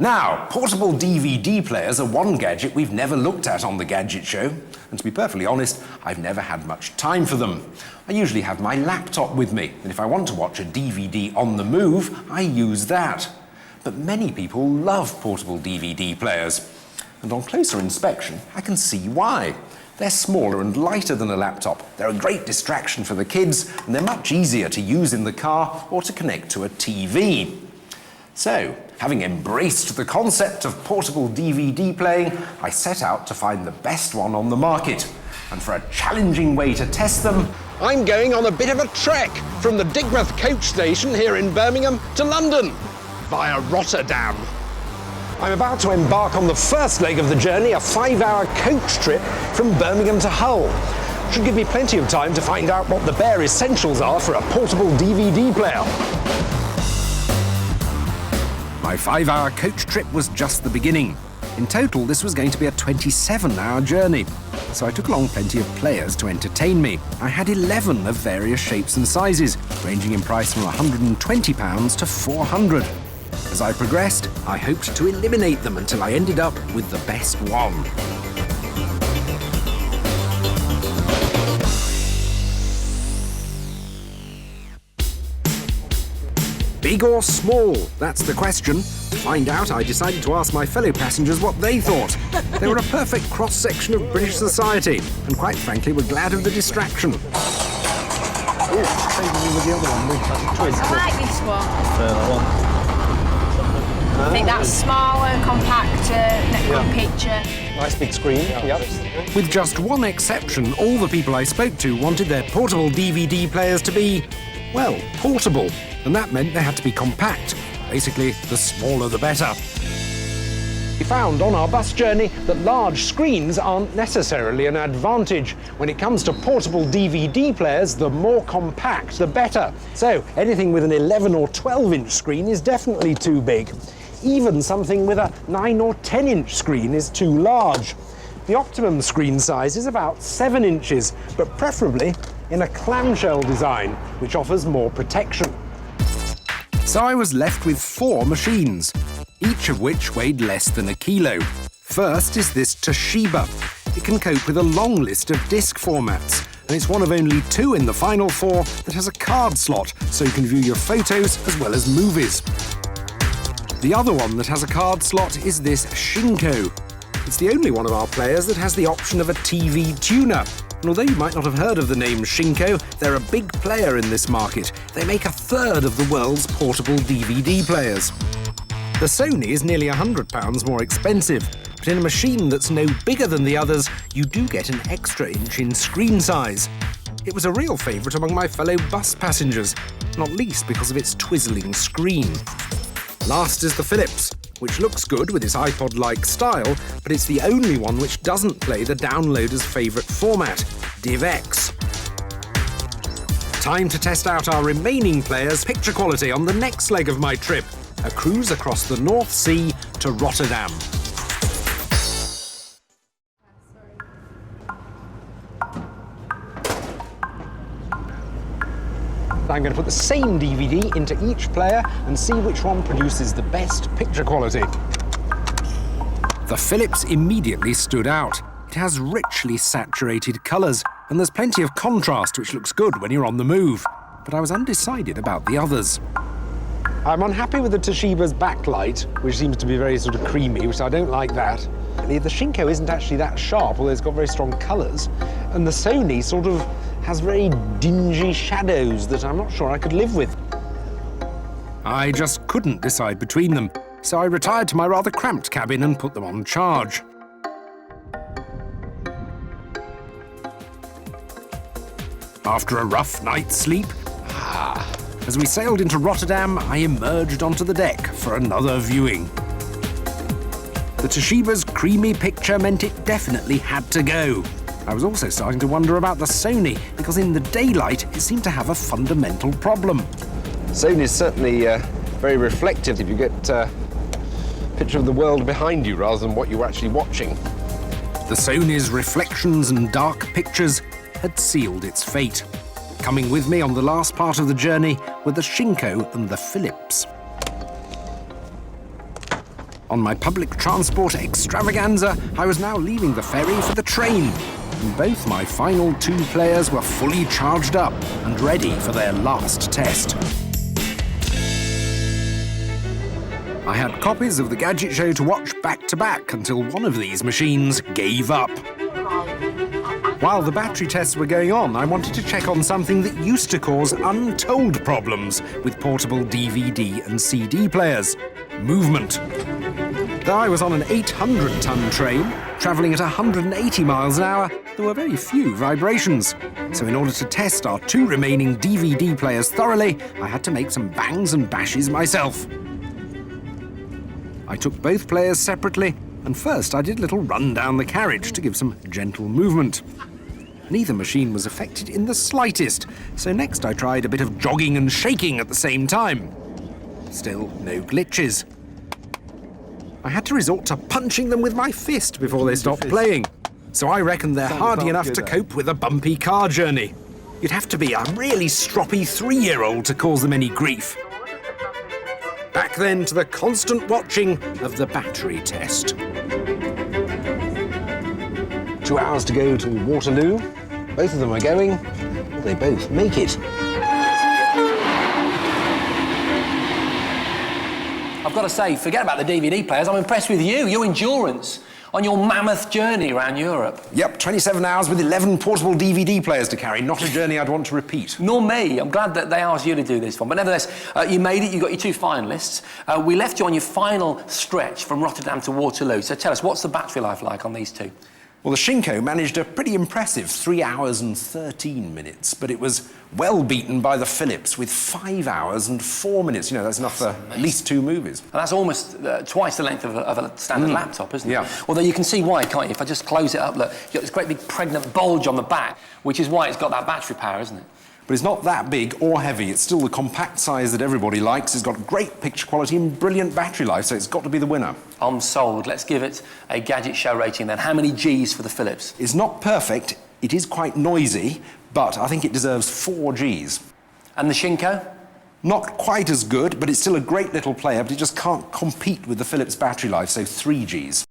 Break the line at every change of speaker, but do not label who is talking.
Now, portable DVD players are one gadget we've never looked at on the Gadget Show. And to be perfectly honest, I've never had much time for them. I usually have my laptop with me, and if I want to watch a DVD on the move, I use that. But many people love portable DVD players. And on closer inspection, I can see why. They're smaller and lighter than a laptop. They're a great distraction for the kids, and they're much easier to use in the car or to connect to a TV. So, having embraced the concept of portable DVD playing, I set out to find the best one on the market. And for a challenging way to test them, I'm going on a bit of a trek from the Digmouth coach station here in Birmingham to London, via Rotterdam. I'm about to embark on the first leg of the journey, a 5-hour coach trip from Birmingham to Hull. Should give me plenty of time to find out what the bare essentials are for a portable DVD player. My 5-hour coach trip was just the beginning. In total, this was going to be a 27-hour journey. So I took along plenty of players to entertain me. I had 11 of various shapes and sizes, ranging in price from £120 to £400. As I progressed, I hoped to eliminate them until I ended up with the best one. Big or small? That's the question. To find out, I decided to ask my fellow passengers what they thought. They were a perfect cross-section of British society, and quite frankly were glad of the distraction.
I like this one. I think that's smaller, compacter, good picture.
Nice big screen, yep.
With just one exception, all the people I spoke to wanted their portable DVD players to be, well, portable. And that meant they had to be compact. Basically, the smaller the better. We found on our bus journey that large screens aren't necessarily an advantage. When it comes to portable DVD players, the more compact, the better. So anything with an 11 or 12-inch screen is definitely too big. Even something with a 9 or 10-inch screen is too large. The optimum screen size is about 7 inches, but preferably in a clamshell design, which offers more protection. So I was left with 4 machines, each of which weighed less than a kilo. First is this Toshiba. It can cope with a long list of disc formats, and it's one of only 2 in the final 4 that has a card slot, so you can view your photos as well as movies. The other one that has a card slot is this Shinko. It's the only one of our players that has the option of a TV tuner. And although you might not have heard of the name Shinko, they're a big player in this market. They make a third of the world's portable DVD players. The Sony is nearly £100 more expensive, but in a machine that's no bigger than the others, you do get an extra inch in screen size. It was a real favourite among my fellow bus passengers, not least because of its twizzling screen. Last is the Philips, which looks good with its iPod-like style, but it's the only one which doesn't play the downloader's favourite format, DivX. Time to test out our remaining players' picture quality on the next leg of my trip, a cruise across the North Sea to Rotterdam. I'm going to put the same DVD into each player and see which one produces the best picture quality. The Philips immediately stood out. It has richly saturated colours, and there's plenty of contrast, which looks good when you're on the move. But I was undecided about the others. I'm unhappy with the Toshiba's backlight, which seems to be very sort of creamy, which I don't like that. The Shinko isn't actually that sharp, although it's got very strong colours. And the Sony sort of has very dingy shadows that I'm not sure I could live with. I just couldn't decide between them, so I retired to my rather cramped cabin and put them on charge. After a rough night's sleep, as we sailed into Rotterdam, I emerged onto the deck for another viewing. The Toshiba's creamy picture meant it definitely had to go. I was also starting to wonder about the Sony, because in the daylight it seemed to have a fundamental problem.
Sony's certainly very reflective if you get a picture of the world behind you rather than what you were actually watching.
The Sony's reflections and dark pictures had sealed its fate. Coming with me on the last part of the journey were the Shinko and the Philips. On my public transport extravaganza, I was now leaving the ferry for the train. And both my final 2 players were fully charged up and ready for their last test. I had copies of the Gadget show to watch back to back until one of these machines gave up. While the battery tests were going on, I wanted to check on something that used to cause untold problems with portable DVD and CD players: movement. Though I was on an 800-ton train, travelling at 180 miles an hour, there were very few vibrations. So in order to test our 2 remaining DVD players thoroughly, I had to make some bangs and bashes myself. I took both players separately, and first I did a little run down the carriage to give some gentle movement. Neither machine was affected in the slightest, so next I tried a bit of jogging and shaking at the same time. Still no glitches. I had to resort to punching them with my fist before they stopped playing. So I reckon they're hardy enough to cope with a bumpy car journey. You'd have to be a really stroppy 3-year-old to cause them any grief. Back then to the constant watching of the battery test.
2 hours to go to Waterloo. Both of them are going. Will they both make it?
I've got to say, forget about the DVD players. I'm impressed with you, your endurance on your mammoth journey around Europe.
Yep, 27 hours with 11 portable DVD players to carry. Not a journey I'd want to repeat.
Nor me. I'm glad that they asked you to do this one. But nevertheless, you made it. You got your 2 finalists. We left you on your final stretch from Rotterdam to Waterloo. So tell us, what's the battery life like on these 2?
Well, the Shinko managed a pretty impressive 3 hours and 13 minutes, but it was well beaten by the Philips with 5 hours and 4 minutes. You know, that's enough for at least 2 movies.
And that's almost twice the length of a standard laptop, isn't it?
Yeah.
Although you can see why, can't you? If I just close it up, look, you've got this great big pregnant bulge on the back, which is why it's got that battery power, isn't it?
But it's not that big or heavy. It's still the compact size that everybody likes. It's got great picture quality and brilliant battery life, so it's got to be the winner.
I'm sold. Let's give it a Gadget show rating then. How many Gs for the Philips?
It's not perfect. It is quite noisy, but I think it deserves 4 Gs.
And the Shinko?
Not quite as good, but it's still a great little player, but it just can't compete with the Philips battery life, so 3 Gs.